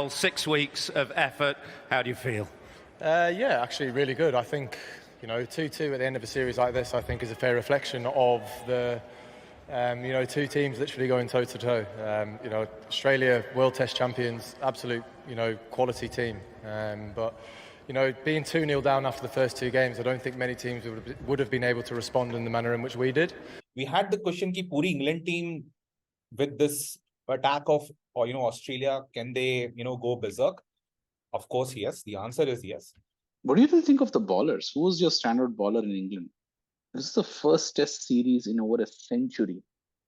6 weeks of effort. How do you feel? Yeah, actually really good. I think, 2-2 at the end of a series like this, I think is a fair reflection of the, two teams literally going toe to toe. Australia, World Test champions, absolute, quality team. But being 2-0 down after the first two games, I don't think many teams would have been able to respond in the manner in which we did. We had the question ki puri England team with this attack of, Australia, can they, go berserk? Of course, yes. The answer is yes. What do you think of the bowlers? Who was your standard bowler in England? This is the first test series in over a century.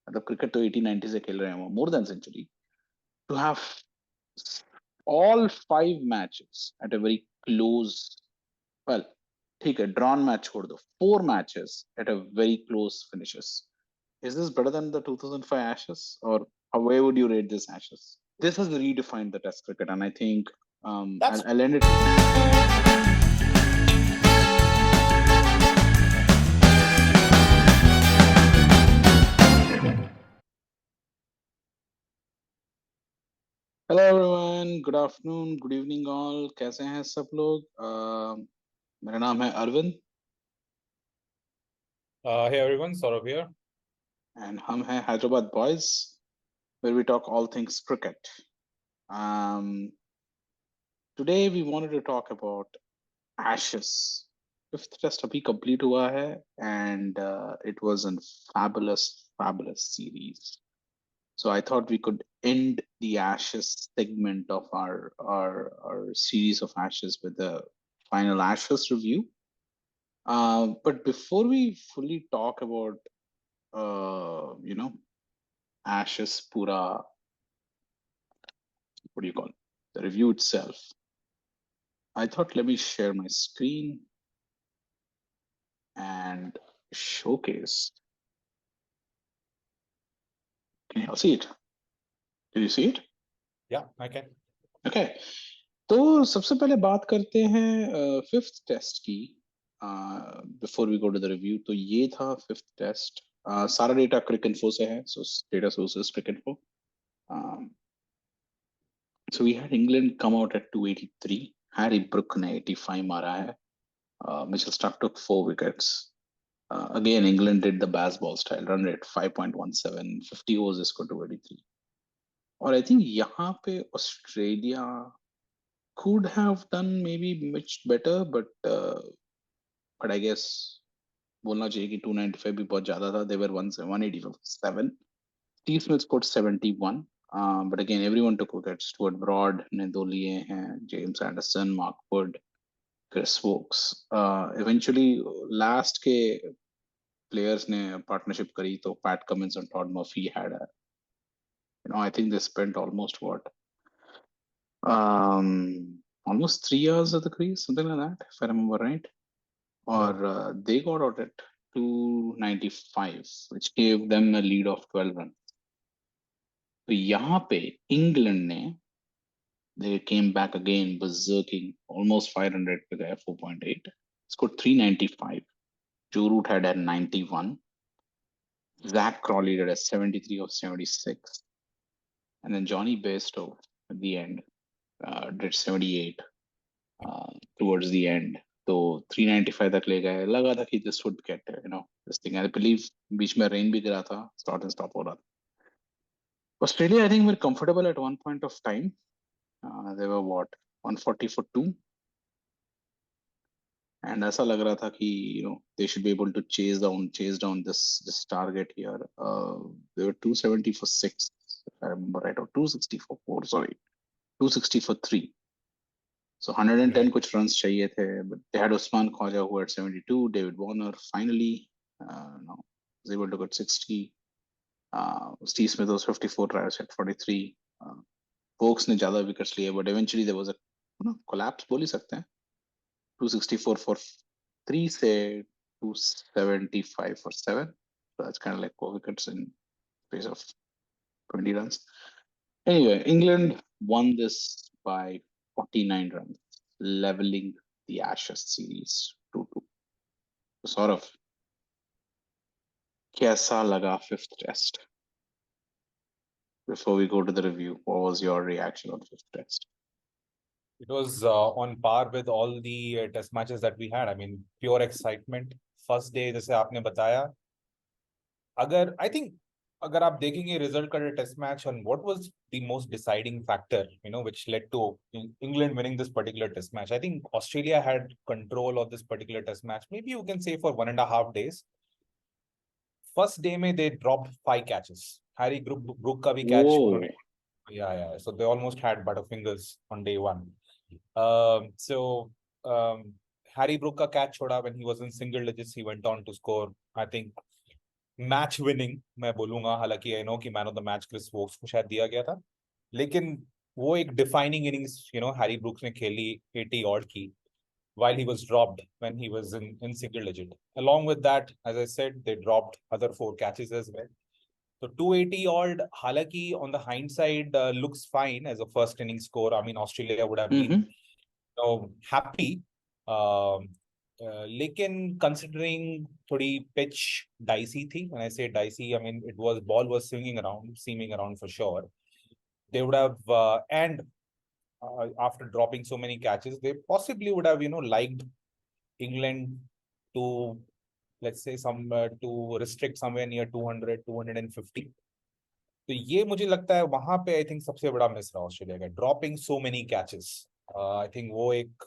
The cricket to 1890 se khel rahe hain, more than a century. To have all 5 matches at a very close, well, take a drawn match chhod do, 4 matches at a very close finishes. Is this better than the 2005 Ashes, or where would you rate this Ashes? This has redefined the Test cricket, and I think I'll end it. Hello everyone, good afternoon, good evening all. कैसे हैं सब लोग? मेरा नाम है Arvind. Hey everyone, Saurabh here. And हम हैं Hyderabad Boys, where we talk all things cricket. Today we wanted to talk about Ashes. 5th test abhi complete hua hai, and it was a fabulous series. So I thought we could end the Ashes segment of our series of Ashes with the final Ashes review. But before we fully talk about Ashes pura, what do you call it? The review itself, I thought let me share my screen and showcase. Can you all see it? Did you see it? Yeah, I can. Okay. तो सबसे पहले बात करते हैं 5th test की. Before we go to the review, तो ये था 5th टेस्ट. सारा डेटा Cricinfo से है, so data sources Cricinfo. So we had England come out at 283. Harry Brook ने 85 मारा है. Mitchell Starc took 4 wickets. Again, England did the BazBall style, run rate 5.17, 50 overs scored 283. और I think यहाँ पे Australia could have done maybe much better, but I guess बोलना चाहिए कि 295 भी बहुत ज्यादा था. They were 187. Steve Smith scored 71. But again, everyone took wickets. Stuart Broad ने 2 लिए हैं, James Anderson, Mark Wood, Chris Wokes. Eventually, last के players ने partnership करी, तो Pat Cummins and Todd Murphy had a, I think they spent almost almost 3 years at the crease, something like that, if I remember right. Or they got out at 295, which gave them a lead of 12 runs. So यहाँ पे England ने, they came back again, berserking, almost 500 पे गया, 4.8, scored 395. Joe Root had a 91. Zach Crawley did a 73 of 76. And then Johnny Bairstow at the end did 78 towards the end. So 395 तक ले गए. लगा था कि this would get, this thing. I believe बीच में rain भी गिरा था, start and stop हो रहा था. Australia, I think, were comfortable at one point of time. They were 140 for 2. And ऐसा लग रहा था कि they should be able to chase down this target here. They were 270 for 6, if I remember right, or 260 for 4. Sorry, 260 for 3. So 110 kuch runs chahiye the, but they had Usman Khwaja who had 72. David Warner finally was able to get 60. Steve Smith was 54, Travis at 43. Folks ne zyada wickets liye, but eventually there was a collapse, bol hi sakte hain. 264 for 3 से 275 for 7. So that's kind of like 4 wickets in space of 20 runs. Anyway, England won this by 49 runs, leveling the Ashes series 2-2. So sort of, kaisa laga 5th test? Before we go to the review, what was your reaction on 5th test? It was on par with all the test matches that we had. I mean, pure excitement. First day, जैसे आपने बताया, अगर I think अगर आप देखेंगे result का test match and what was the most deciding factor, which led to England winning this particular test match. I think Australia had control of this particular test match. Maybe you can say for 1.5 days. First day में they dropped 5 catches. Harry Brook का भी catch Whoa. Yeah. So they almost had butterfingers on day one. So Harry Brook का catch छोड़ा when he was in single digits. He went on to score, I think, match winning मैं बोलूंगा. हालांकि I know कि man of the match Chris Woakes को शायद दिया गया था, लेकिन वो एक डिफाइनिंग इनिंग्स हैरी ब्रूक्स ने खेली 80 ऑड की while he was dropped when he was in single digit. Along with that, as I said, they dropped other 4 catches as well. So 280 odd, halaki on the hindsight looks fine as a first inning score. I mean, Australia would have been happy. लेकिन considering थोड़ी pitch dicey थी. When I say dicey, I mean ball was seaming around for sure. They would have and after dropping so many catches, they possibly would have liked England to, let's say, to restrict somewhere near 200, 250. तो ये मुझे लगता है वहां पे I think सबसे बड़ा miss रहा ऑस्ट्रेलिया का, dropping so many catches. I think वो एक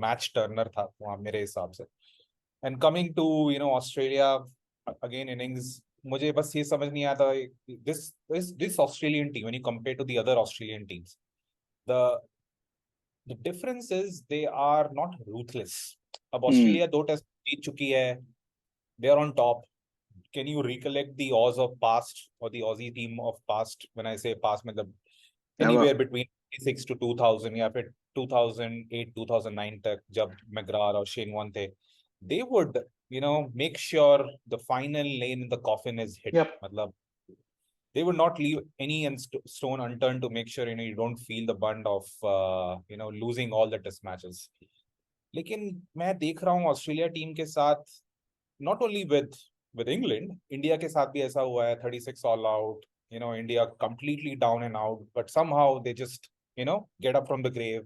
मैच टर्नर था वहां मेरे हिसाब से. And coming to Australia again innings, मुझे बस ये समझ नहीं आता this Australian team when you compare to the other Australian teams, the difference is they are not ruthless. अब ऑस्ट्रेलिया 2 टेस्ट जीत चुकी है, they are on top. Can you recollect the Oz of past or the Aussie team of past? When I say past, मतलब anywhere between 96 to 2000 या फिर 2008 2009 तक जब McGrath और Shane Warne थे, they would make sure the final nail in the coffin is hit. मतलब they would not leave any stone unturned to make sure you don't feel the bund of losing all the test matches. लेकिन मैं देख रहा हूँ Australia team के साथ, not only with England, India के साथ भी ऐसा हुआ है. 36 all out, India completely down and out, but somehow they just get up from the grave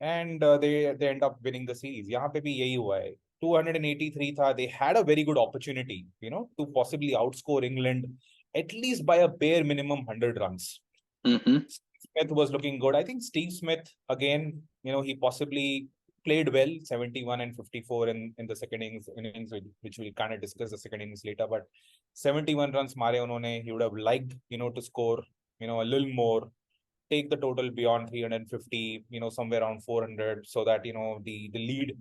and they end up winning the series. यहाँ पे भी यही हुआ है. 283 था. They had a very good opportunity to possibly outscore England at least by a bare minimum 100 runs. Smith was looking good. I think Steve Smith, again, he possibly played well, 71 and 54 in the second innings, which we'll kind of discuss the second innings later. But 71 runs मारे उन्होंने. He would have liked, to score, a little more, take the total beyond 350, somewhere around 400, so that, the lead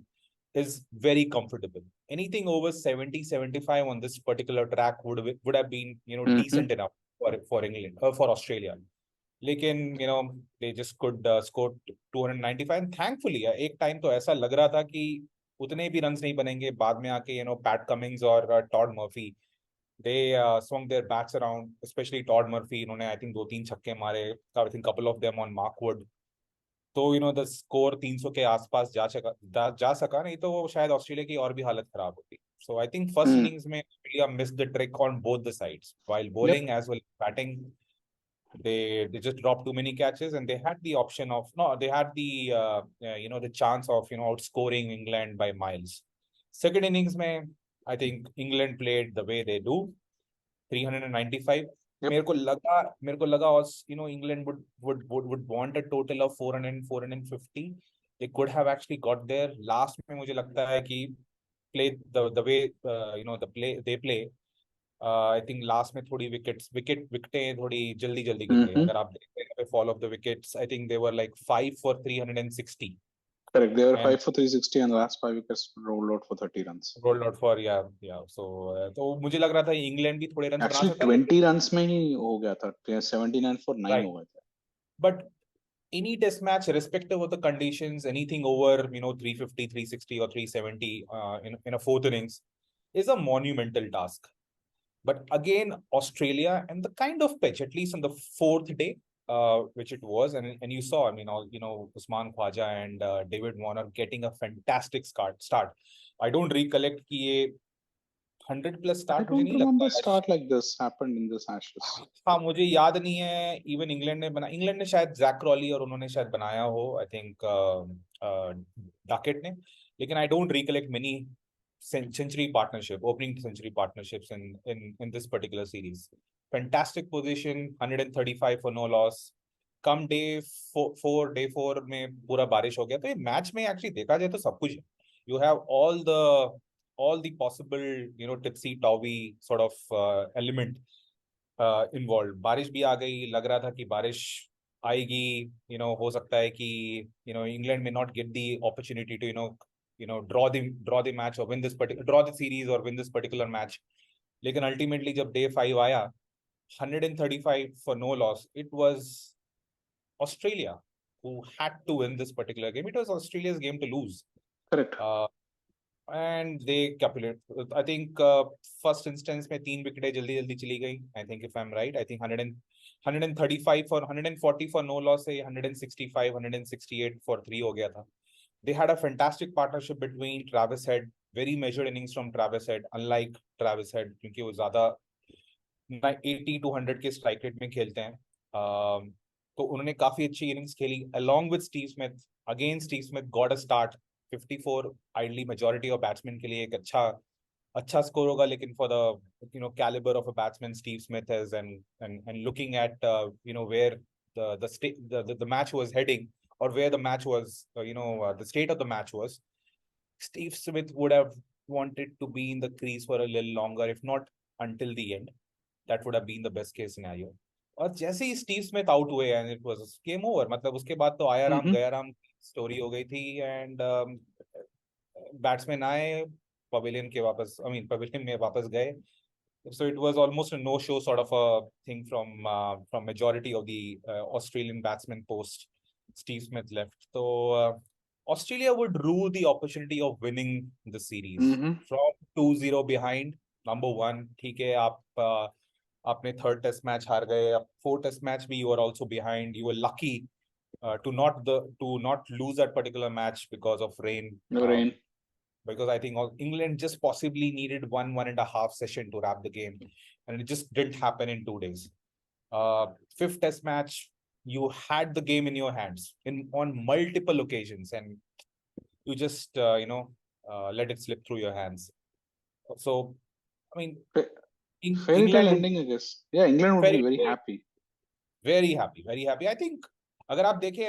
is very comfortable. Anything over 70, 75 on this particular track would have been, decent enough for England, for Australia. लेकिन they just could score 295. and thankfully एक time तो ऐसा लग रहा था कि उतने भी रन्स नहीं बनेंगे. बाद में आके पैट कमिंग्स और Todd Murphy, they swung their bats around, especially Todd Murphy. इन्होंने I think 2-3 छक्के मारे, I think couple of them on Mark Wood. तो the score 300 के आसपास जा सका, नहीं तो वो शायद ऑस्ट्रेलिया की और भी हालत खराब होती. So I think first innings में Australia missed the trick on both the sides, while bowling as well as batting. They just dropped too many catches, and they had the option of they had the chance of outscoring England by miles. Second innings में I think England played the way they do, 395. मेरे को लगा England would want a total of 400 450. They could have actually got there. Last में मुझे लगता है कि play the way they play. I think last में थोड़ी विकेटें थोड़ी जल्दी गिर गई. अगर आप देखते हैं fall of the wickets, I think they were like 5 for 360. Correct, they were 5 for 360 and the last 5 wickets rolled out for 30 runs. Rolled out for so तो मुझे लग रहा था इंग्लैंड भी थोड़े रन बना सकता है. 20 runs में ही हो गया था. 79 for 9 हो गया था. But any test match, irrespective of the conditions, anything over 350, 360 or 370 in a fourth innings is a monumental task. But again, Australia and the kind of pitch, at least on the fourth day, which it was, and you saw, Usman Khwaja and David Warner getting a fantastic start. I don't recollect कि ये 100 plus I start मुझे don't नहीं remember लगता। start like this happened in this Ashes. हाँ मुझे याद नहीं है। इवन इंग्लैंड ने शायद जैक क्रॉली और उन्होंने शायद बनाया हो, आई थिंक डकेट ने, लेकिन I don't recollect many century partnership, opening century partnerships in this particular series. Fantastic position, 135 for no loss. Come day four में पूरा बारिश हो गया, तो ये मैच में एक्चुअली देखा जाए तो सब कुछ है। You have all the possible, you know, tipsy towy sort of element involved. बारिश भी आ गई, लग रहा था कि बारिश आएगी, you know, हो सकता है कि you know England may not get the opportunity to draw the match or draw the series or win this particular match. लेकिन ultimately जब day 5 आया, 135 for no loss, it was Australia who had to win this particular game. It was Australia's game to lose. Correct. And they capitulated. I think first instance में 3 विकेटें जल्दी चली गई. I think if I'm right, I think 135 for 140 for no loss से 165, 168 for 3 हो गया था. They had a fantastic partnership between Travis Head, very measured innings from Travis Head, unlike Travis Head क्योंकि वो ज़्यादा 80 to 100 के स्ट्राइक रेट में खेलते हैं. तो उन्होंने काफी अच्छी इनिंग्स खेली along with Steve Smith. Again, Steve Smith got a start. 54 ideally majority of batsmen के लिए एक अच्छा स्कोर होगा, लेकिन for the caliber of a batsman Steve Smith is, and looking at where the match was heading, or where the match was, the state of the match was, Steve Smith would have wanted to be in the crease for a little longer, if not until the end. That would have been the best case scenario. और जैसे ही Steve Smith out हुए and it was game over, मतलब उसके बाद तो आया राम गया Ram story हो गई थी. एंड बैट्समैन आए, पवेलियन में वापस गए. So it was almost a no-show sort of a thing from majority of the Australian batsmen post Steve Smith left. So Australia would rue the opportunity of winning the series from 2-0 behind. Number one, ठीक है, आप आपने third test match हार गए, अब fourth test match भी you are also behind. You were lucky to not lose that particular match because of rain. Because I think England just possibly needed one and a half session to wrap the game, and it just didn't happen in 2 days. Fifth test match, you had the game in your hands on multiple occasions, and you just let it slip through your hands. So I mean, fairy tale ending, I guess. Yeah, England would be very happy. Very happy. I think अगर आप देखें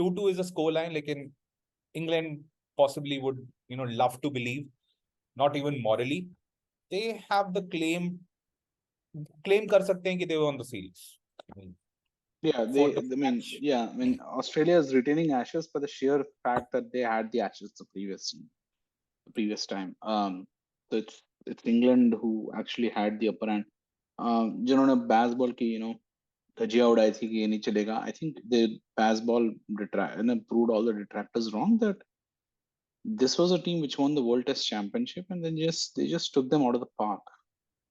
2-2 is a score line, लेकिन England possibly would love to believe, not even morally, they have the claim कर सकते हैं कि they won the series. Australia is retaining Ashes for the sheer fact that they had the Ashes the previous time. So it's England who actually had the upper hand. जिन्होंने BazBall की धजिया उड़ाई थी कि ये नहीं चलेगा. I think the BazBall proved all the detractors wrong, that this was a team which won the World Test Championship, and then they just took them out of the park.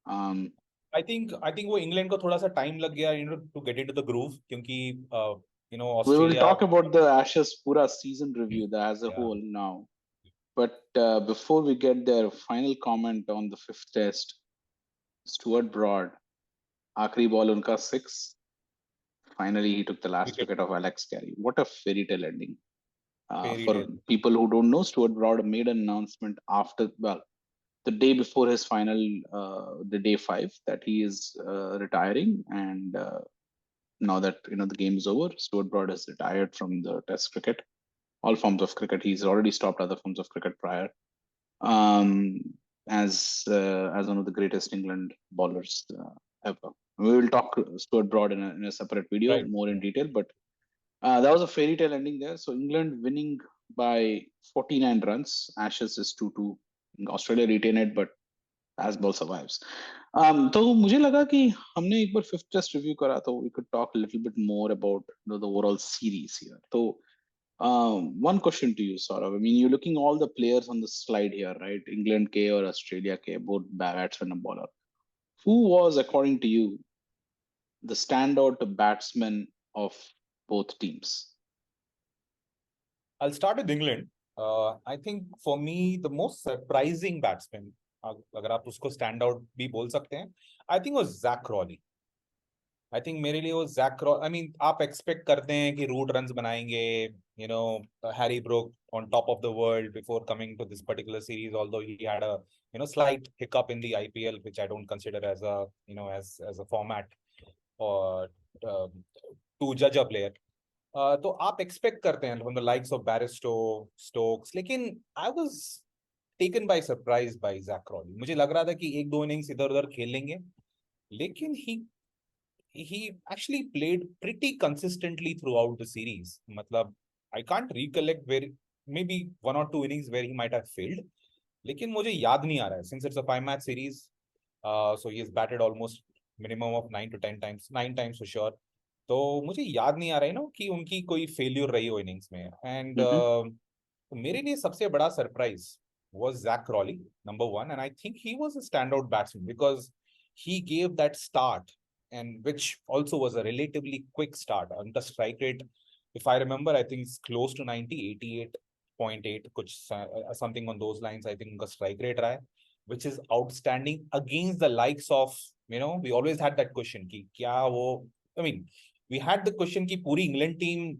I think वो England को थोड़ा सा time लग गया to get into the groove, क्योंकि Australia. We will talk about the Ashes pura season review as a whole now, but before we get there, final comment on the fifth test. Stuart Broad, आखिरी ball उनका 6. Finally, he took the last wicket of Alex Carey. What a fairy tale ending. For people who don't know, Stuart Broad made an announcement the day before his final, the day 5, that he is retiring. And now that the game is over, Stuart Broad is retired from the Test cricket, all forms of cricket. He's already stopped other forms of cricket prior. As one of the greatest England bowlers ever. We will talk Stuart Broad in a separate video more in detail, but that was a fairy tale ending there. So England winning by 49 runs. Ashes is 2-2. Australia retain it, but BazBall survives. तो मुझे लगा कि हमने एक बार fifth test review करा, तो we could talk a little bit more about the overall series here. So one question to you, Saurav. I mean, you're looking all the players on the slide here, right? England K or Australia K, both batsman and bowler. Who was, according to you, the standout batsman of both teams? I'll start with England. I think for me, the most surprising batsman अगर आप उसको stand out भी बोल सकते हैं, आई think वो Jack really. I think मेरे लिए वो जैक रॉली, आई मीन आप एक्सपेक्ट करते हैं कि रूट रन्स बनाएंगे, you know, Harry Brook on top of the world before coming to this particular series, although he had a, you know, slight hiccup in the IPL, which I don't consider as a, you know, as a format or to judge a player. तो आप expect करते हैं from the likes of Barristo, Stokes, लेकिन I was taken by surprise by Zach Rowley. मुझे लग रहा था कि एक दो इनिंग्स इधर उधर खेल लेंगे, लेकिन he actually played pretty consistently throughout the series. मतलब I can't recollect where, maybe one or two innings where he might have failed, लेकिन मुझे याद नहीं आ रहा है, since it's a 5-match series, so he has batted almost minimum of 9 to 10 times, 9 times for sure. तो मुझे याद नहीं आ रहा है ना कि उनकी कोई फेल्यूर रही हो इनिंग्स में, एंड मेरे लिए सबसे बड़ा surprise was Zach Rowley, number one, and I think he was a standout batsman because he gave that start, and which also was a relatively quick start. And the strike rate, if I remember, I think it's close to 90, 88.8, कुछ something on those lines. I think उनका strike rate रहा है, which is outstanding against the likes of, you know, we always had that question कि क्या वो, I mean, we had the question कि पूरी England team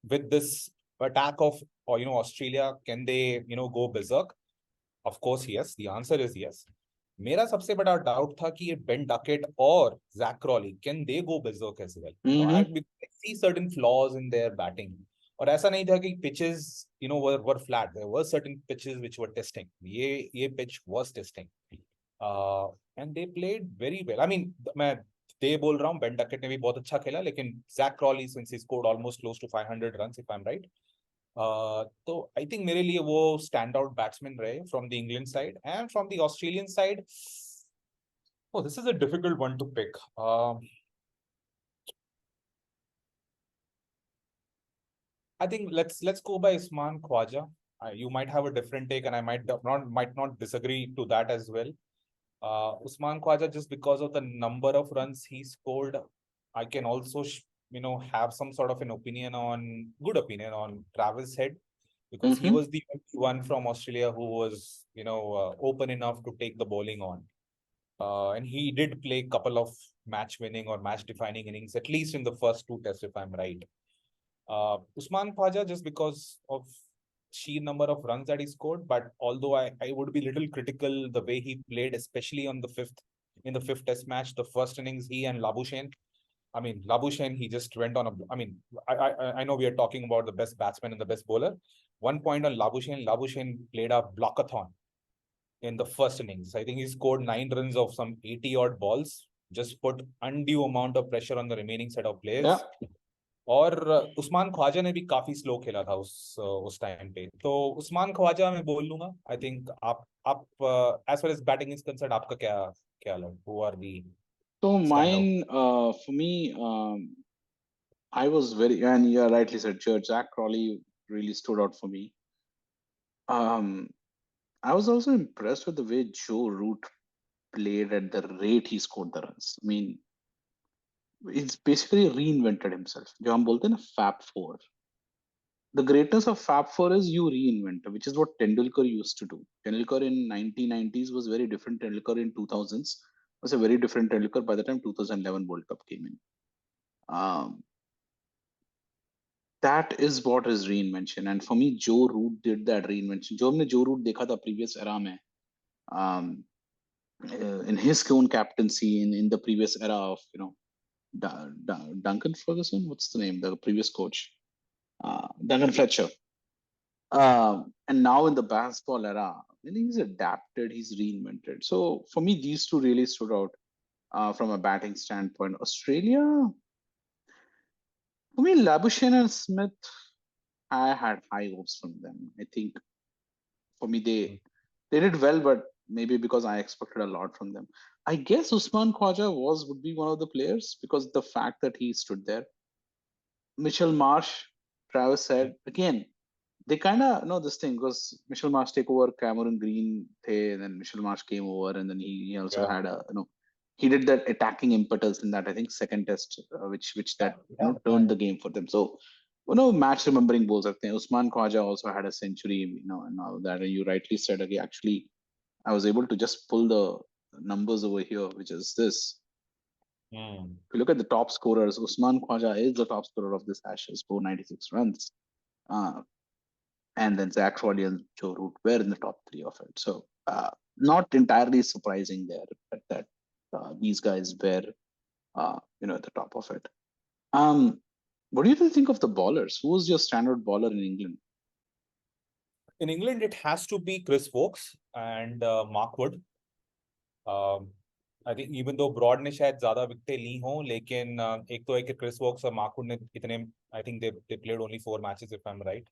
with this attack of, or, you know, Australia, can they, you know, go berserk? Of course, yes. The answer is yes. मेरा सबसे बड़ा doubt था कि ये बेन डकेट और Jack Crawley, can they go berserk as well? You know, I see certain flaws in their batting. और ऐसा नहीं था कि pitches, you know, were flat. There were certain pitches which were testing. ये pitch was testing. And they played very well. I mean, मैं दे बोल रहा हूँ, बेन डकेट ने भी बहुत अच्छा खेला, लेकिन Jack Crawley, since he scored almost close to 500 runs, if I'm right, तो आई थिंक मेरे लिए वो स्टैंड आउट बैट्समैन रहे from the England side, and from the Australian side, oh, this is a difficult one to pick. I think let's go by Usman Khwaja. You might have a different take, and I might not disagree to that as well. Usman Khwaja, just because of the number of runs he scored, I can also you know, have some sort of an good opinion on Travis Head, because he was the only one from Australia who was, you know, open enough to take the bowling on. And he did play a couple of match-winning or match-defining innings, at least in the first two tests, if I'm right. Usman Khwaja, just because of sheer number of runs that he scored, but although I would be a little critical the way he played, especially in the fifth test match, the first innings, he and Labuschagne, I mean, Labuschagne, he just went on a, I mean, I know we are talking about the best batsman and the best bowler. One point on Labuschagne played a blockathon in the first innings. I think he scored 9 runs of some 80 odd balls, just put undue amount of pressure on the remaining set of players. Yeah. और उस्मान ख्वाजा ने भी काफी slow खेला था उस time पे, तो उस्मान ख्वाजा मैं बोल लूंगा। आई थिंक आप as far as batting is concerned, आपका क्या क्या लग, who are the So mine, for me, I was very, and you rightly said, Zach Crawley really stood out for me. I was also impressed with the way Joe Root played at the rate he scored the runs. I mean, it's basically reinvented himself. जो हम बोलते हैं ना Fab Four. The greatness of Fab Four is you reinvent, which is what Tendulkar used to do. Tendulkar in 1990s was very different. Tendulkar in 2000s was a very different Tendulkar by the time 2011 World Cup came in. That is what is reinvention, and for me, Joe Root did that reinvention. जो हमने Joe Root देखा था previous era में, in his own captaincy in the previous era of, you know, Duncan Ferguson, what's the name, the previous coach, Duncan Fletcher, and now in the BazBall era, I think he's adapted, he's reinvented. So for me, these two really stood out from a batting standpoint. Australia, for me, Labuschagne and Smith, I had high hopes from them. I think for me, they did well, but maybe because I expected a lot from them. I guess Usman Khwaja would be one of the players because the fact that he stood there. Mitchell Marsh, Travis Head, again, they kind of know this thing because Mitchell Marsh take over Cameron Green, and then Mitchell Marsh came over, and then he also had a, you know, he did that attacking impetus in that, I think, second test, which that turned the game for them. So, you know, match remembering balls. Usman Khwaja also had a century, you know, and all that. And you rightly said, okay, actually, I was able to just pull the numbers over here, which is this. Hmm. If you look at the top scorers, Usman Khwaja is the top scorer of this Ashes, 496 runs. And then Zach Raleigh and Joe Root were in the top three of it. So not entirely surprising there, but that these guys were, at the top of it. What do you think of the bowlers? Who was your standard bowler in England? In England, it has to be Chris Wokes and Mark Wood. I think even though Broad ने शायद ज़्यादा विकेटें ली हों, लेकिन एक तो है कि Chris Wokes और Mark Wood ने इतने, I think they played only 4 matches if I'm right.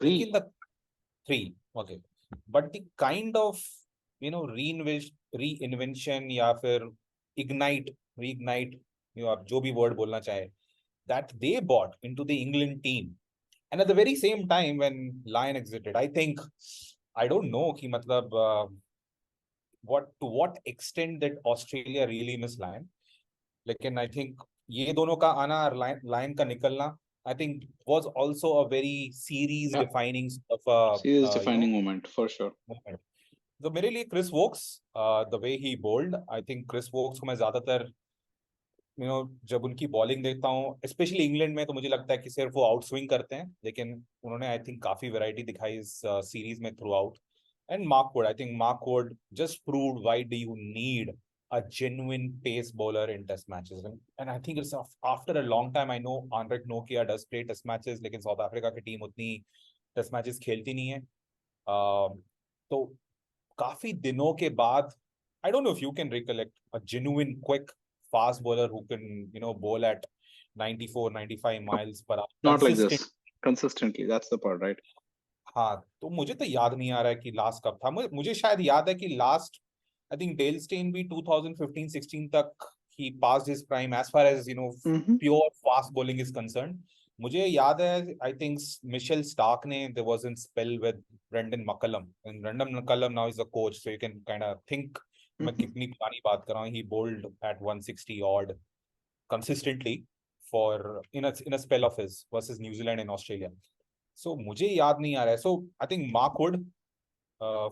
Lekin the 3, okay. But the kind of reinvention या फिर reignite, आप जो भी word बोलना चाहे, that they brought into the England team. And at the very same time when Lyon exited, I think, I don't know कि मतलब to what extent that Australia really miss Lyon. लेकिन I think ये दोनों का आना और Lyon का निकलना, I think was also a very series defining moment for sure. Moment. So मेरे लिए Chris Wokes, the way he bowled, I think Chris Wokes को मैं ज्यादातर जब उनकी बॉलिंग देखता हूँ स्पेशली इंग्लैंड में, तो मुझे लगता है कि सिर्फ वो आउट स्विंग करते हैं, लेकिन उन्होंने आई थिंक काफी वैरायटी दिखाई इस सीरीज में through out. And Mark Wood, I think Mark Wood just proved why do you need a genuine pace bowler in test matches. And I think it's after a long time. I know Anrich Nokia does play test matches, लेकिन south Africa की team उतनी test matches खेलती नहीं है. तो काफी दिनों के बाद, I don't know if you can recollect a genuine quick fast bowler who can bowl at 94 95 miles per hour not like this consistently. That's the part, right? हाँ, तो मुझे तो याद नहीं आ रहा है कि लास्ट कब था. मुझे शायद याद है कि last I think Dale Steyn भी 2015-16 तक he passed his prime as far as pure fast bowling is concerned. मुझे याद है I think Mitchell Stark ने there was a spell with Brendan McCullum, and Brendan McCullum now is the coach, so you can kind of think मैं कितनी पुरानी बात कर रहा हूँ. He bowled at 160 odd consistently for in a spell of his versus New Zealand and Australia. So मुझे याद नहीं आ रहा है. So I think Mark Wood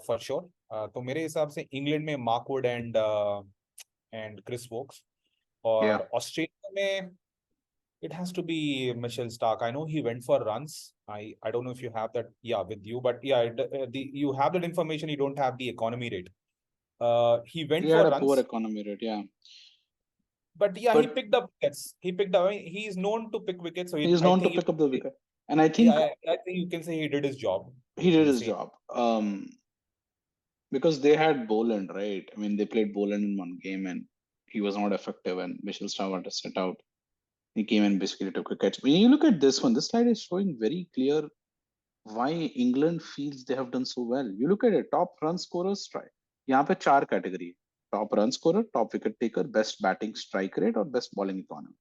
for sure. तो मेरे हिसाब से इंग्लैंड में Mark Wood and Chris Wokes, और ऑस्ट्रेलिया में it has to be Mitchell Stark. I know he went for runs. I don't know if you have that with you, but you have that information. You don't have the economy rate. He went for had a runs. poor economy rate, But he picked up wickets. He is known to pick wickets. So he's known to pick up the wicket. And I think I think you can say he did his job. He did his job. Because they had Boland, right? I mean, they played Boland in one game and he was not effective, and Mitchell Stark had to sit out. He came and basically took wickets. When you look at this one, this slide is showing very clear why England feels they have done so well. You look at it, top run scorers, strike. यहाँ पे 4 category: top run scorer, top wicket taker, best batting strike rate, or best bowling economy.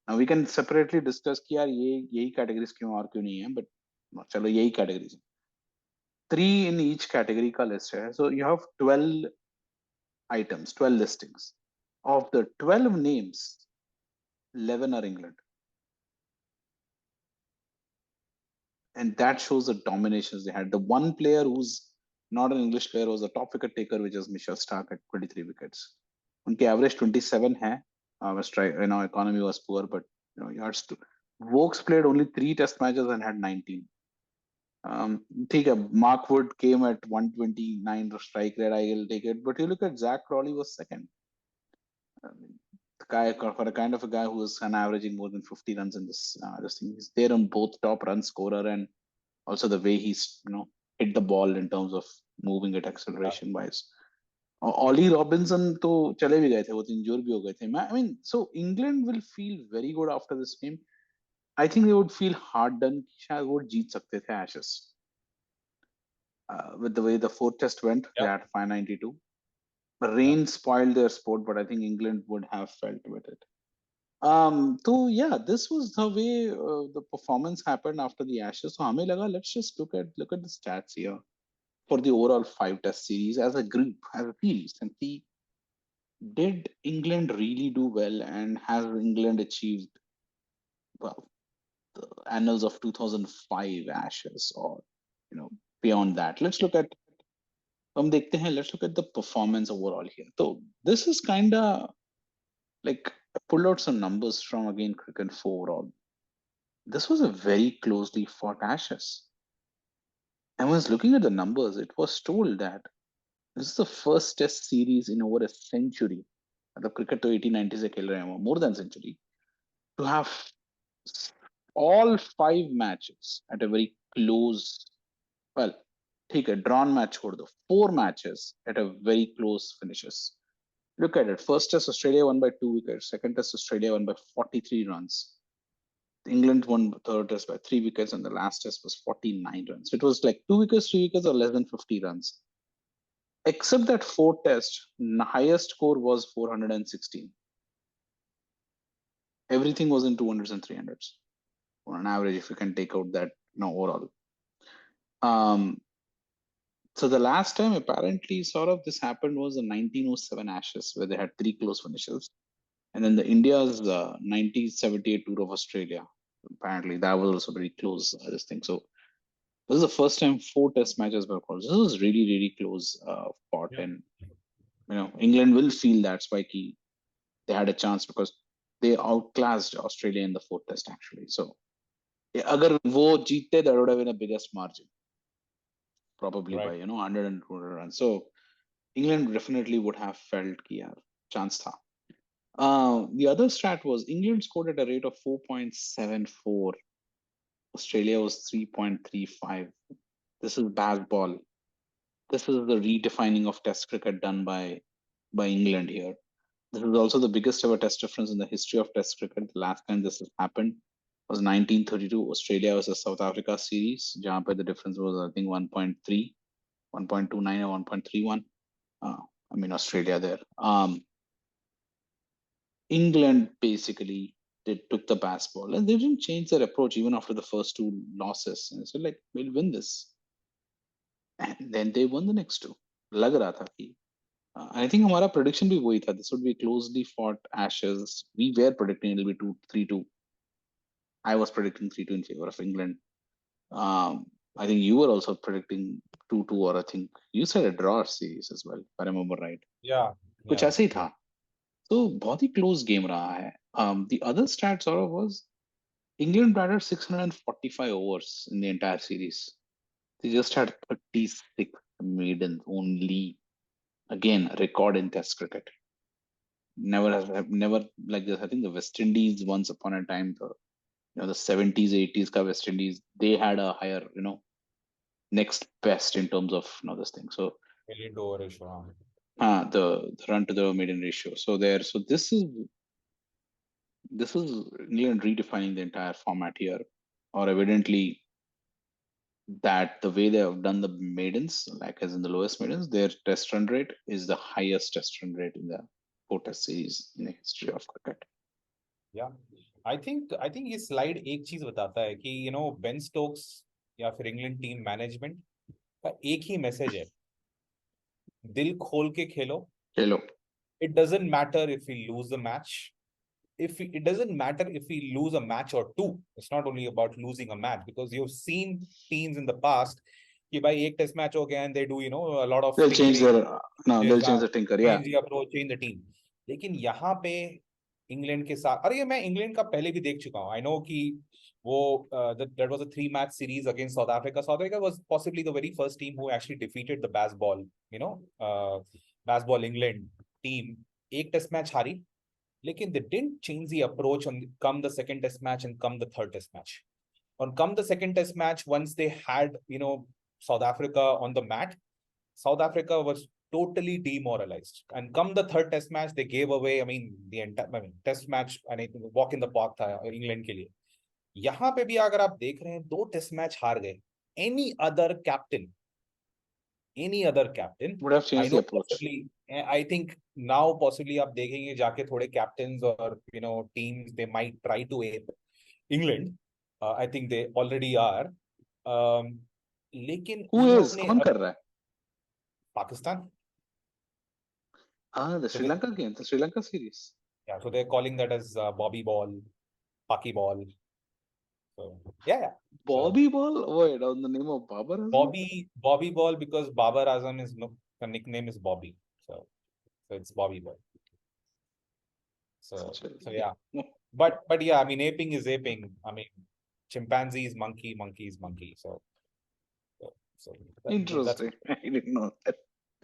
Now we can separately discuss कि यार यही categories क्यों और क्यों नहीं है, but चलो यही categories. 3 in each category का list है. So you have 12 items, 12 listings. Of the 12 names, 11 are England. And that shows the dominations they had. The one player who's not an English player was a top wicket taker, which is Mitchell Stark at 23 wickets. उनके average 27 है. Economy was poor, but yards to. Wokes played only 3 test matches and had 19. ठीक है, Mark Wood came at 129 strike rate. I will take it. But you look at Zach Raleigh was second. For a kind of a guy who is averaging more than 50 runs in this thing, he's there on both top run scorer and also the way he's hit the ball in terms of moving it acceleration wise. Ollie Robinson तो चले भी गए थे, वो तो injured भी हो गए थे. I mean, so England will feel very good after this game. I think they would feel hard done. शायद वो जीत सकते थे Ashes. With the way the 4th test went, they had 592. Rain spoiled their sport, but I think England would have felt with it. So yeah, this was the way the performance happened after the Ashes. So हमें लगा, let's just look at the stats here for the overall 5 test series as a group, as a series, and see, did England really do well, and has England achieved the annals of 2005 Ashes, or beyond that? Let's look at हम देखते हैं, let's look at the performance overall here. So this is kind of like, I pulled out some numbers from again Cricket 4 overall. This was a very closely fought Ashes. I was looking at the numbers. It was told that this is the first Test series in over a century. The cricket to 1890 se khel rahe hain, more than century, to have all 5 matches at a very close. Well, take a drawn match छोड़ दो, 4 matches at a very close finishes. Look at it. First Test Australia won by 2 wickets. Second Test Australia won by 43 runs. England won the third Test by 3 wickets, and the last Test was 49 runs. It was like 2 wickets, 3 wickets, or less than 50 runs. Except that fourth Test, the highest score was 416. Everything was in 200s and 300s on an average, if you can take out that, overall. So the last time apparently sort of this happened was the 1907 Ashes, where they had 3 close finishes, and then the India's 1978 tour of Australia. Apparently that was also very close. This thing. So this is the first time 4 Test matches were close. This was really, really close fought, and England will feel that spiky. They had a chance because they outclassed Australia in the 4th Test actually. So, agar wo jeete, that would have been a biggest margin, probably by 100 and 200 runs. So England definitely would have felt कि यार chance tha. The other stat was England scored at a rate of 4.74. Australia was 3.35. This is BazBall. This is the redefining of Test cricket done by England here. This is also the biggest ever Test difference in the history of Test cricket. The last time this has happened was 1932 Australia versus South Africa series. Jahan pe the difference was, I think, 1.3, 1.29 or 1.31. I mean Australia there. England basically took the BazBall, and they didn't change their approach even after the first 2 losses. And so like, we'll win this, and then they won the next 2. lag raha tha ki I think हमारा prediction भी वही था. This would be closely fought Ashes. We were predicting it'll be 3-2. I was predicting 3-2 in favor of England. I think you were also predicting 2-2, or I think you said a draw series as well, if I remember right. Yeah. कुछ ऐसे ही था. तो बहुत ही close game रहा है. The other stat sort of was England batted 645 overs in the entire series. They just had 36 maidens only. Again, a record in Test cricket. Never like this. I think the West Indies once upon a time, the 70s, 80s ka West Indies, they had a higher, next best in terms of this thing. So the run to the maiden ratio. So this is England redefining the entire format here, or evidently that the way they have done the maidens, like as in the lowest maidens, their test run rate is the highest test run rate in the 4 Test series in the history of cricket. Yeah, I think ये slide एक चीज बताता है कि Ben Stokes या फिर England team management का एक ही मैसेज है, दिल खोल के खेलो. It doesn't matter if we lose the match. It doesn't matter if we lose a match or 2. It's not only about losing a match, because you've seen teams in the past कि भाई एक test match हो गया and they do a lot of they'll change the tinker, yeah, change the approach, change the team. लेकिन यहाँ पे England के साथ, अरे मैं इंग्लैंड का पहले भी देख चुका हूँ. आई नो कि वो that was a 3-match series against South Africa. South Africa was possibly the very first team who actually defeated the BazBall, BazBall England team. एक टेस्ट मैच हारी, लेकिन they didn't change the approach on come the second test match and come the third test match. On come the second test match, once they had South Africa on the mat, South Africa was totally demoralized. And come the third test match, they gave away, the entire test match, and I think walk in the park था England के लिए. यहाँ पे भी अगर आप देख रहे हैं 2 टेस्ट मैच हार गए. Any other captain would have changed the approach. Possibly, I think now possibly आप देखेंगे जाके थोड़े captains और teams, they might try to ape England. I think they already are. लेकिन कौन कर रहा है? Pakistan. The Sri Lanka game, the Sri Lanka series. Yeah, so they're calling that as Bobby Ball, Paki Ball. So yeah. Bobby Ball? Wait, on the name of Babar Azam? Bobby Ball, because Babar Azam is Her nickname is Bobby. So it's Bobby Boy. So yeah. But yeah, I mean, aping is aping. I mean, chimpanzee is monkey, monkey is monkey. So that's Interesting. I didn't know that.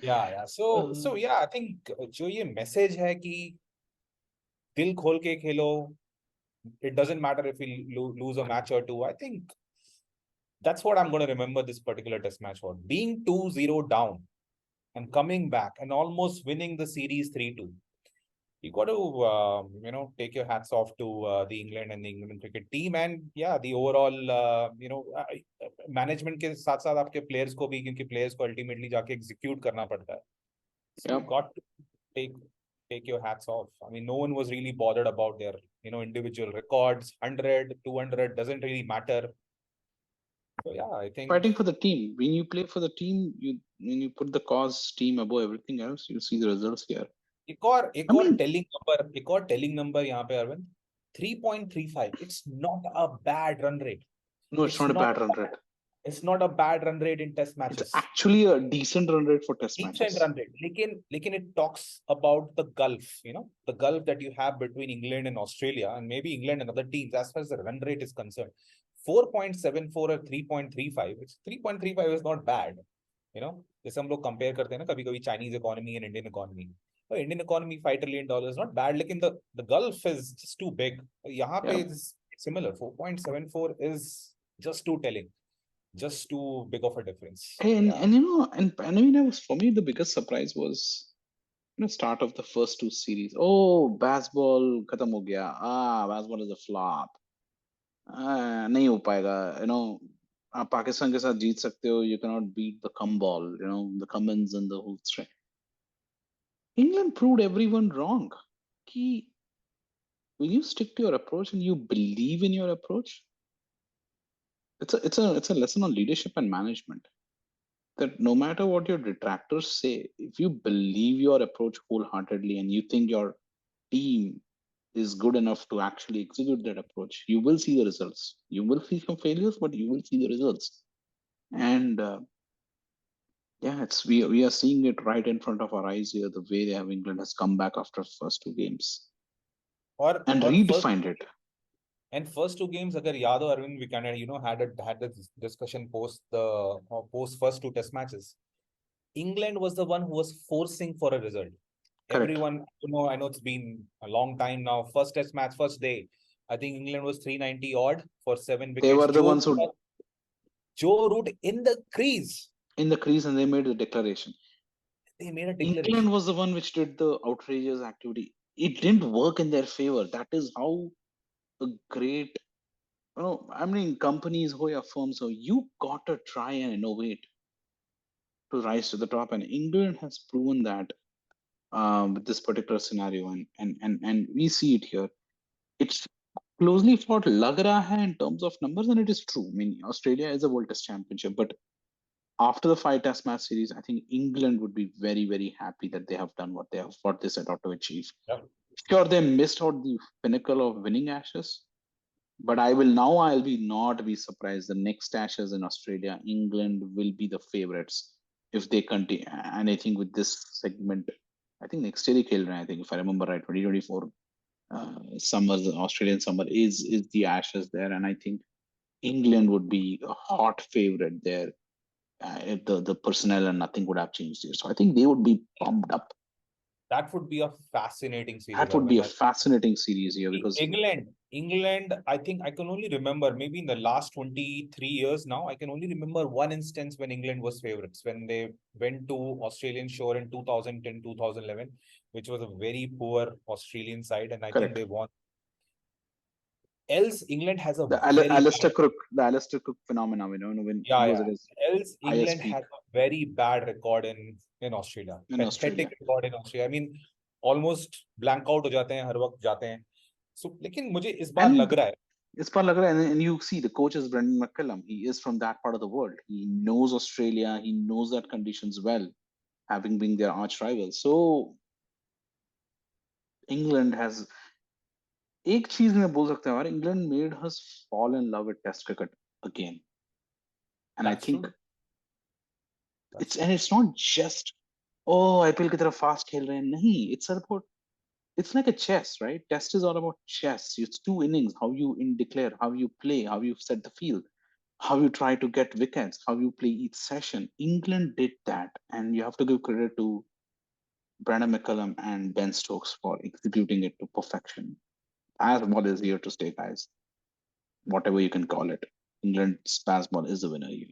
yeah. So yeah, I think जो ये message है कि दिल खोल के खेलो, it doesn't matter if we lose a match or two. I think that's what I'm going to remember this particular test match for. Being 2-0 down and coming back and almost winning the series 3-2. You got to, take your hats off to the England and the England cricket team, and yeah, the overall, management के साथ साथ आपके players को भी, क्योंकि players को ultimately जाके execute करना पड़ता है. So you got to take your hats off. I mean, no one was really bothered about their, individual records. 100, 200 doesn't really matter. So yeah, I think Fighting for the team. When you play for the team, when you put the cause team above everything else, you see the results here. एक और telling number यहाँ पे Arvind 3.35. It's not a bad run rate. No, it's not a bad run rate. It's not a bad run rate in test matches. It's actually a decent run rate for test matches. Decent run rate. लेकिन it talks about the gulf, the gulf that you have between England and Australia, and maybe England and other teams as far as the run rate is concerned. 4.74 or 3.35. 3.35 is not bad. जैसे हम लोग compare करते हैं ना कभी-कभी Chinese economy and Indian economy. Indian economy $5 trillion not bad. लेकिन the gulf is just too big. यहाँ पे is similar. 4.74 is just too telling. Just too big of a difference. And for me, the biggest surprise was start of the first two series. Oh, BazBall khatam ho gaya. BazBall is a flop. नहीं हो पाएगा. आप पाकिस्तान के साथ जीत सकते हो. You cannot beat the Cumball. The Cummins and the whole string. England proved everyone wrong. When you stick to your approach and you believe in your approach, it's a lesson on leadership and management. That no matter what your detractors say, if you believe your approach wholeheartedly and you think your team is good enough to actually execute that approach, you will see the results. You will see some failures, but you will see the results. And we are seeing it right in front of our eyes here, the way England has come back after first two games and redefined it. And first two games, agar yaad ho, Arvind, we kind of, had a discussion post first two test matches. England was the one who was forcing for a result. Correct. Everyone, I know it's been a long time now. First test match, first day, I think England was 390 odd for 7 wickets. They were the ones who Joe Root in the crease. And they made the declaration. England was the one which did the outrageous activity. It didn't work in their favor. That is how a great, companies or firms, so you got to try and innovate to rise to the top. And England has proven that with this particular scenario, and we see it here. It's closely fought lag raha hai in terms of numbers, and it is true. I mean, Australia is a World Test Championship, but after the 5 Test match series, I think England would be very, very happy that they have done what they set out to achieve. Yep. Sure, they missed out the pinnacle of winning Ashes, but I'll not be surprised. The next Ashes in Australia, England will be the favorites if they continue. And I think with this segment, I think next year they kill. I think if I remember right, 2024 summer, the Australian summer is the Ashes there, and I think England would be a hot favorite there. If the personnel and nothing would have changed here. So I think they would be pumped up. That would be a fascinating series. That would be a fascinating series here because England, I think I can only remember maybe in the last 23 years now, I can only remember one instance when England was favorites, when they went to Australian shore in 2010, 2011, which was a very poor Australian side. And I think they won. Else, England has a Alistair Cook phenomenon, when Else, England has a very bad record in Australia. Pathetic record in Australia. I mean, almost blank out हो जाते हैं हर वक्त जाते हैं. So, लेकिन मुझे इस बार लग रहा है. And you see the coach is Brendan McCullum. He is from that part of the world. He knows Australia. He knows that conditions well, having been their arch rival. So England has. एक चीज मैं बोल सकता हूँ, England made us fall in love with Test cricket again, and I think it's not just oh IPL की तरह fast खेल रहे हैं, नहीं, it's like a chess, right? Test is all about chess. It's 2 innings, how you declare, how you play, how you set the field, how you try to get wickets, how you play each session. England did that, and you have to give credit to Brandon McCullum and Ben Stokes for executing it to perfection. BazBall is here to stay, guys. Whatever you can call it, England's BazBall is the winner here.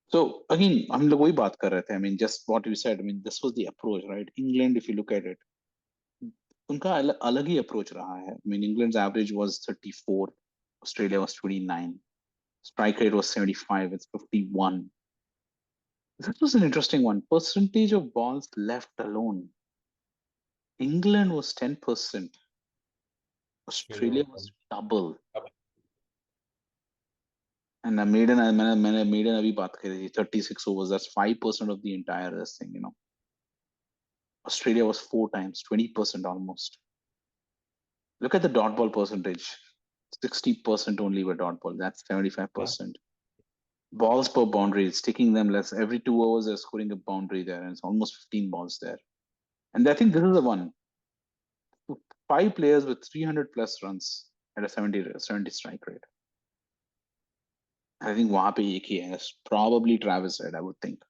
So again, हम लोग वही बात कर रहे थे. I mean, just what you said. I mean, this was the approach, right? England, if you look at it, उनका अलग ही approach रहा है. I mean, England's average was 34, Australia was 29, strike rate was 75, it's 51. This was an interesting one. Percentage of balls left alone. England was 10%, Australia was double. And मैंने maiden अभी बात करी थी, 36 overs, that's 5% of the entire this thing, you know. Australia was 4 times, 20% almost. Look at the dot ball percentage. 60% only were dot ball. That's 75%. Balls per boundary, it's taking them less. Every 2 hours, they're scoring a boundary there, and it's almost 15 balls there. And I think this is the one. 5 players with 300 plus runs at a 70 strike rate. I think वहां पे एक ही है. It's probably Travis Head, I would think.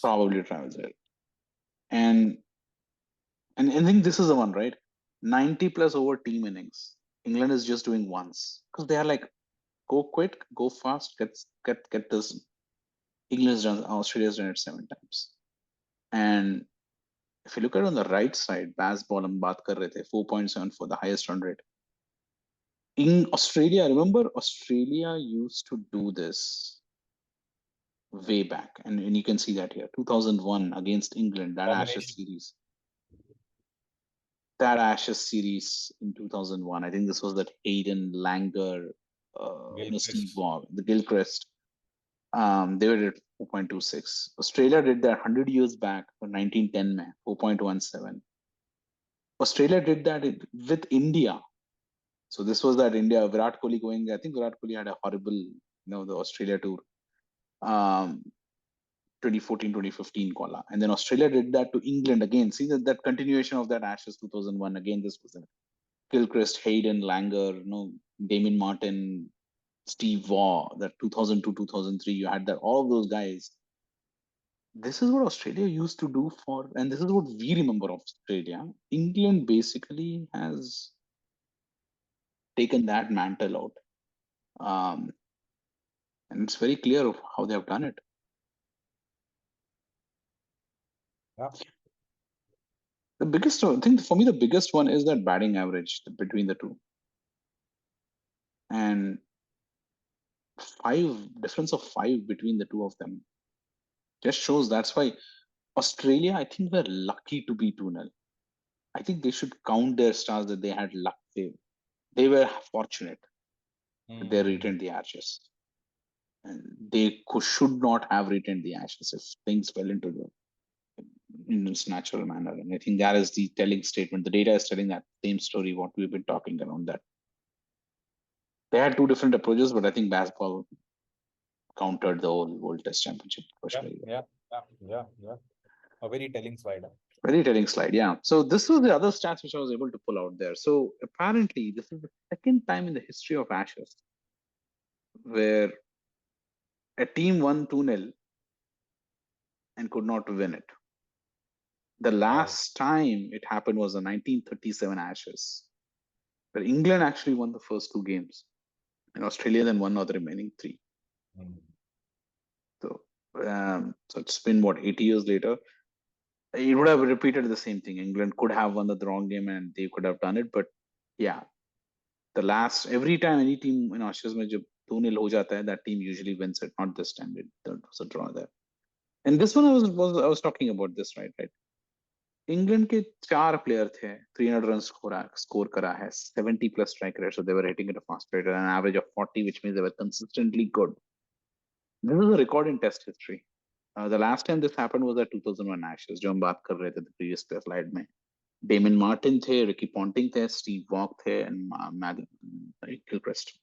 Probably Travis Head. And I think this is the one, right? 90 plus over team innings. England is just doing once because they are like, go quick, go fast, get this. England's done, Australia's done it 7 times. And if you look at it on the right side, BazBall हम बात कर रहे थे, 4.7 for the highest run rate. In Australia, remember Australia used to do this way back, and you can see that here, 2001 against England, that Ashes series. That Ashes series in 2001, I think this was that Hayden, Langer, Steve Waugh, the Gilchrist. They were at 4.26. Australia did that 100 years back for 1910 में 4.17. Australia did that with India. So this was that India, Virat Kohli going, I think Virat Kohli had a horrible, the Australia tour. 2014, 2015 kola. And then Australia did that to England again. See that continuation of that Ashes 2001. Again, this was Gilchrist, Hayden, Langer, Damien Martin, Steve Waugh, that 2002, 2003, you had that, all of those guys. This is what Australia used to do and this is what we remember of Australia. England basically has taken that mantle out. And it's very clear of how they have done it. Yeah. The biggest, I think for me, the biggest one is that batting average between the two. And difference of 5 between the two of them just shows that's why Australia, I think, were lucky to be 2-0. I think they should count their stars that they had luck. They were fortunate that they retained the Ashes. And they should not have retained the Ashes if things fell into in its natural manner. And I think that is the telling statement. The data is telling that same story, what we've been talking around that. They had 2 different approaches, but I think BazBall countered the whole World Test Championship. Yeah. A very telling slide. Very telling slide, yeah. So this was the other stats which I was able to pull out there. So apparently, this is the second time in the history of Ashes where a team won 2-0 and could not win it. The last time it happened was the 1937 Ashes, where England actually won the first 2 games, and Australia then won the remaining 3. So it's been 80 years later. It would have repeated the same thing. England could have won the wrong game and they could have done it, but yeah, every time any team in Ashes में जब 2-0 हो जाता है, that team usually wins it. Not this time, it was a draw there. And this one I was talking about this, right? England के 4 player थे, 300 runs score करा है, 70 plus strike rate, so they were hitting at a fast rate, an average of 40, which means they were consistently good. This is a record in Test history. The last time this happened was at 2001 Ashes, जो हम बात कर रहे थे the previous slide में. Damien Martin थे, Ricky Ponting थे, Steve Waugh थे, and Gilchrist.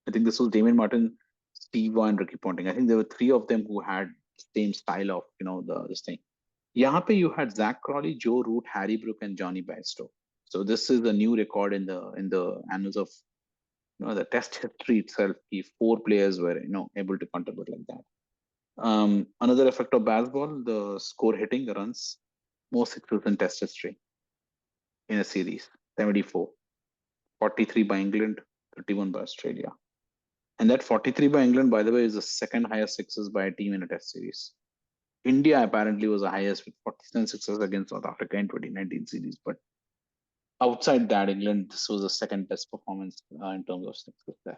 I think this was Damien Martin, Steve Waugh, and Ricky Ponting. I think there were 3 of them who had same style of this thing. यहाँ पे you had Zach Crawley, Joe Root, Harry Brook, and Johnny Bairstow. So this is a new record in the annals of the Test history itself. If 4 players were able to contribute like that. Another effect of BazBall, the score hitting runs, most sixes in Test history in a series, 74, 43 by England, 31 by Australia. And that 43 by England, by the way, is the second highest sixes by a team in a Test series. India apparently was the highest with 47 sixes against South Africa in 2019 series. But outside that, England, this was the second best performance in terms of sixes there.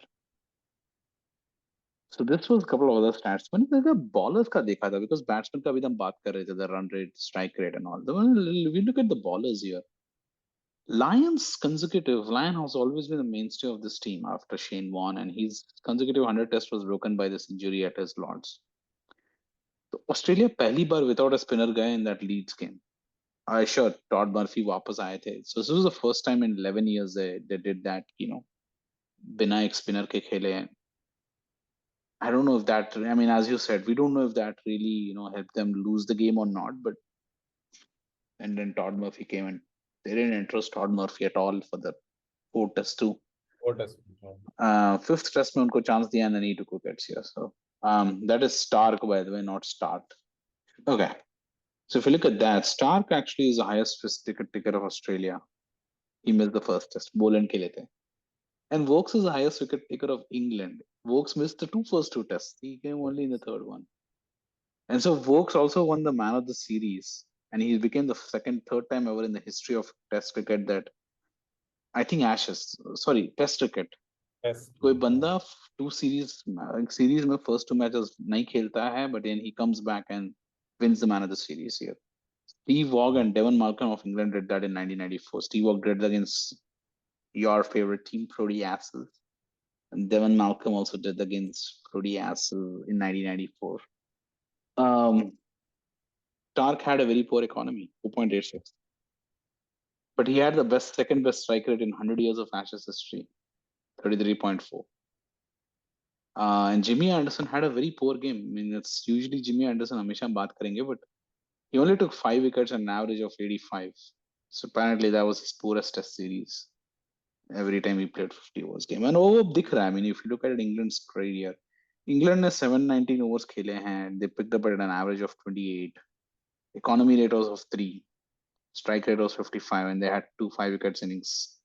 So this was a couple of other stats. मैंने bowlers का देखा था because batsmen का भी हम बात कर रहे थे, the run rate, strike rate and all. We look at the bowlers here. Lion has always been the mainstay of this team after Shane Warne, and his consecutive 100 test was broken by this injury at his Lords. So Australia पहली बार without a spinner guy in that Leeds game. Sure, Todd Murphy वापस आए थे. So this was the first time in 11 years they did that, बिना एक spinner के खेले. I don't know if that, I mean, as you said, we don't know if that really, helped them lose the game or not, but and then Todd Murphy came and they didn't interest Todd Murphy at all for the 4 test too. 4 test. 5th test में उनको chance दिया and then he took wickets here. So that is Stark, by the way, not Start. Okay. So if you look at that, Stark actually is the highest wicket taker of Australia. He missed the first test. Boland ke liye the. And Vokes is the highest wicket taker of England. Vokes missed the first two tests. He came only in the third one. And so Vokes also won the man of the series. And he became the third time ever in the history of Test cricket that, I think Test cricket. Yes. कोई बंदा 2 series में first 2 matches नहीं खेलता है, but then he comes back and wins the man of the series here. Steve Waugh and Devon Malcolm of England did that in 1994. Steve Waugh did that against your favorite team, Prodi Assel. And Devon Malcolm also did against Prodi Assel in 1994. Stark had a very poor economy, 4.86. But he had the second best strike rate in 100 years of Ashes history, 33.4. And Jimmy Anderson had a very poor game. I mean, it's usually Jimmy Anderson, हमेशा हम बात करेंगे, but he only took 5 wickets and an average of 85. So apparently that was his poorest test series. Every time he played 50 overs game. And over दिख रहा है. I mean, if you look at England's career, England has 719 overs खेले हैं. They picked up at an average of 28. Economy rate was of 3. Strike rate was 55, and they had 2 5-wicket innings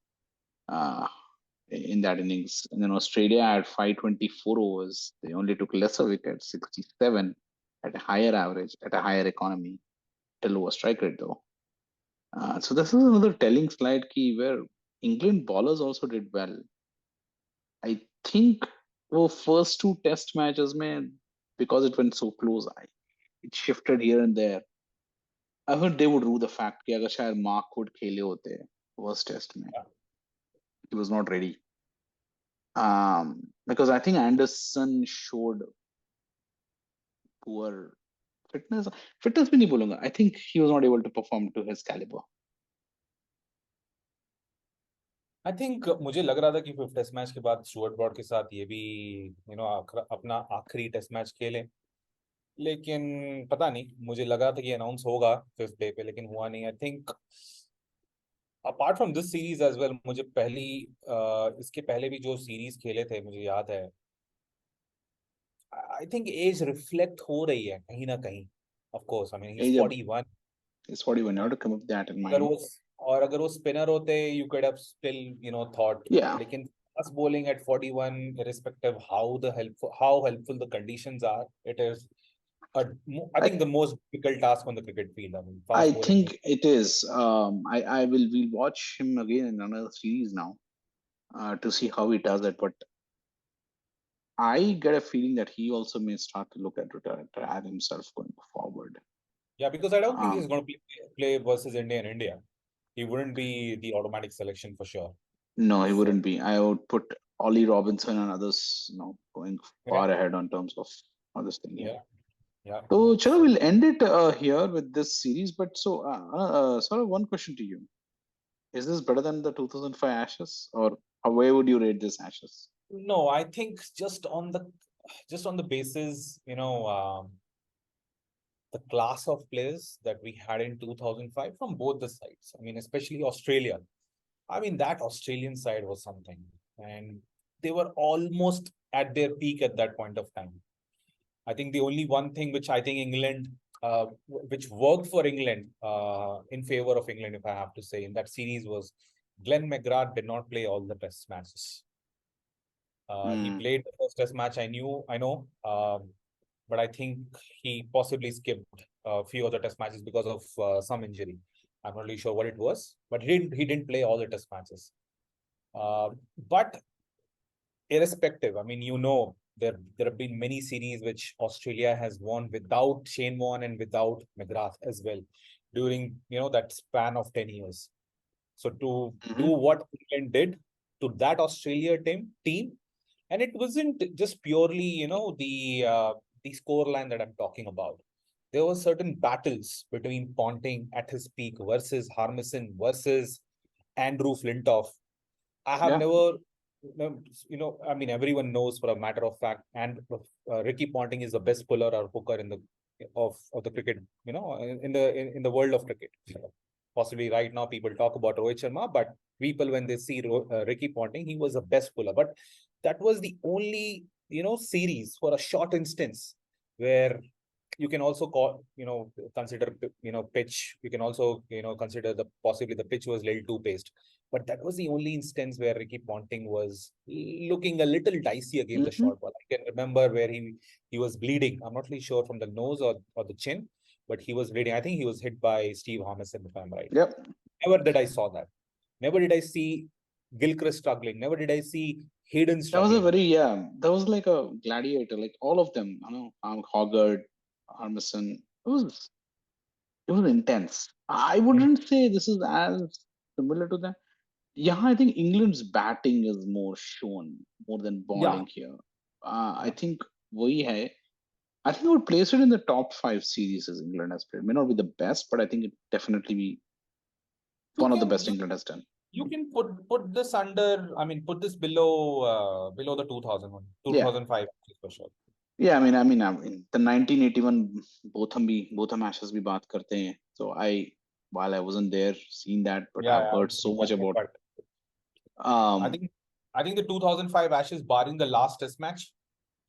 in that innings. And then Australia had 524 overs. They only took lesser wickets, 67, at a higher average, at a higher economy, at a lower strike rate though. So this is another telling slide key where England bowlers also did well. I think the first 2 test matches, because it went so close, it shifted here and there. I heard they would rue the fact that if Mark would खेले होते first test में, he was not ready. Because I think Anderson showed poor fitness. Fitness भी नहीं बोलूँगा. I think he was not able to perform to his caliber. I think मुझे लग रहा था कि 5th टेस्ट मैच के बाद स्टुअर्ट ब्रॉड के साथ ये भी अपना आखिरी टेस्ट मैच खेले, लेकिन पता नहीं, मुझे लगा था कि अनाउंस होगा 5th डे पे, लेकिन हुआ नहीं. I think apart from this series as well, मुझे इसके पहले भी जो सीरीज खेले थे मुझे याद है, आई थिंक एज रिफ्लेक्ट हो रही है कहीं ना कहीं. Of course, I mean he is 41. He's 41. You have to come up with that in mind. अगर वो स्पिनर होते, you could have still thought. Yeah. लेकिन fast bowling at 41, irrespective how helpful the conditions are, it is I think the most difficult task on the cricket field. I mean, I think it is. We'll watch him again in another series now to see how he does it. But I get a feeling that he also may start to look at retire himself going forward. Yeah, because I don't think he's going to play versus India in India. He wouldn't be the automatic selection for sure. No, he wouldn't be. I would put Ollie Robinson and others, going far ahead on terms of this thing. Yeah. So, Chalo, we'll end it here with this series. But so, sort of one question to you: is this better than the 2005 Ashes, or where would you rate this Ashes? No, I think just on the basis, the class of players that we had in 2005 from both the sides. I mean, especially Australia. I mean, that Australian side was something, and they were almost at their peak at that point of time. I think the only one thing which I think England, which worked for England in favor of England, if I have to say, in that series was Glenn McGrath did not play all the test matches. He played the first test match, I know, but I think he possibly skipped a few other test matches because of some injury. I'm not really sure what it was, but he didn't play all the test matches. But irrespective, I mean, there have been many series which Australia has won without Shane Warne and without McGrath as well during that span of 10 years. So to do what England did to that Australia team, and it wasn't just purely the scoreline that I'm talking about. There were certain battles between Ponting at his peak versus Harmison versus Andrew Flintoff. I have never, I mean, everyone knows for a matter of fact, and Ricky Ponting is the best puller or hooker in the of the cricket, in the world of cricket. Possibly right now people talk about Rohit Sharma, but people when they see Ricky Ponting, he was the best puller. But that was the only series for a short instance where you can also consider pitch. You can also consider possibly the pitch was a little too paced. But that was the only instance where Ricky Ponting was looking a little dicey against the short ball. I can remember where he was bleeding. I'm not really sure from the nose or the chin, but he was bleeding. I think he was hit by Steve Harmison, if I'm right. Yep. Never did I saw that. Never did I see Gilchrist struggling. Never did I see Hayden struggling. That was that was like a gladiator, like all of them, Hoggard, Harmison. It was intense. I wouldn't say this is as similar to that. Yeah, I think England's batting is more shown more than bowling here. I think I think I would place it in the top 5 series as England has played. May not be the best, but I think it definitely be one of the best England has done. You can put this under. I mean, put this below the 2005 for sure. Yeah, I mean, the 1981 Botham Ashes bhi baat karte hain. So while I wasn't there, seen that, but I've heard so much about. I think the 2005 Ashes, barring the last Test match,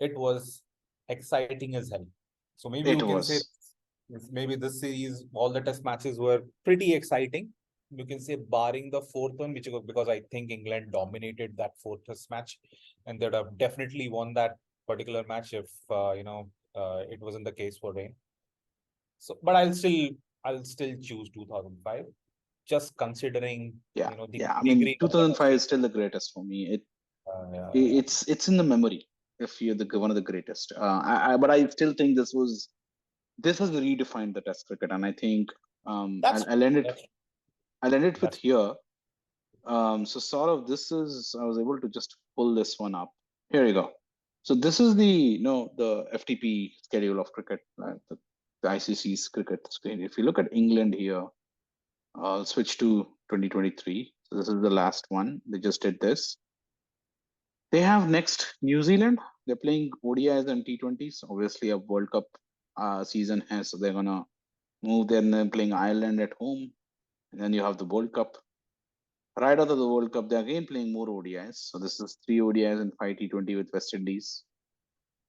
it was exciting as hell. So maybe you can say maybe this series, all the Test matches were pretty exciting. You can say barring the fourth one, because I think England dominated that fourth Test match, and they'd have definitely won that particular match if it wasn't the case for rain. So, but I'll still choose 2005, just considering I mean 2005 is still the greatest for me. It's in the memory if you're one of the greatest. But I still think this has redefined the Test cricket, and I think I'll end it with here. So sort of I was able to just pull this one up. Here you go. So this is the FTP schedule of cricket, the ICC's cricket screen. If you look at England here, I'll switch to 2023. So this is the last one. They just did this. They have next New Zealand. They're playing ODIs and T20s. Obviously, a World Cup season has, so they're gonna move there, and then playing Ireland at home. And then you have the World Cup. Right after the World Cup, they're again playing more ODIs. So this is 3 ODIs and 5 T20 with West Indies.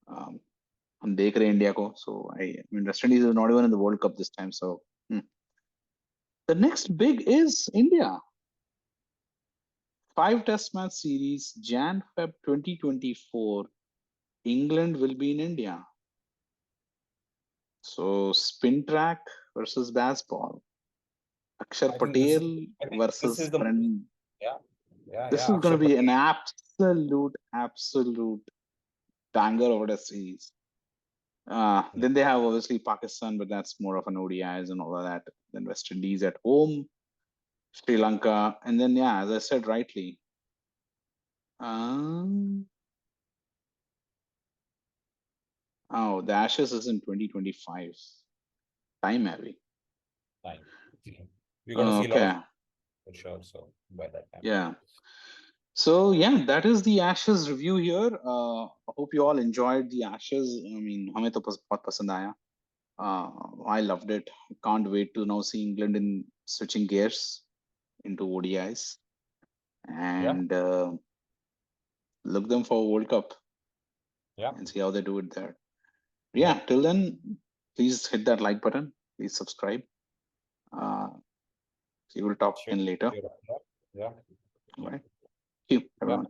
हम देख रहे हैं India को. So I mean, West Indies is not even in the World Cup this time. So the next big is India. 5 Test match series, Jan-Feb 2024. England will be in India. So spin track versus BazBall. Akshar Patel versus Brendan. This is going to be an absolute banger of a series. Then they have obviously Pakistan, but that's more of an ODIs and all of that. Then West Indies at home, Sri Lanka, and then as I said rightly, the Ashes is in 2025. Time heavy. Time. We're gonna see a lot for sure. So by that time. Yeah. So that is the Ashes review here. I hope you all enjoyed the Ashes. I mean, हमें तो बहुत पसंद आया. I loved it. Can't wait to now see England in switching gears into ODIs and look them for World Cup and see how they do it there. Yeah, till then, please hit that like button. Please subscribe. We will talk again later. Yeah. All right. Thank you, everyone.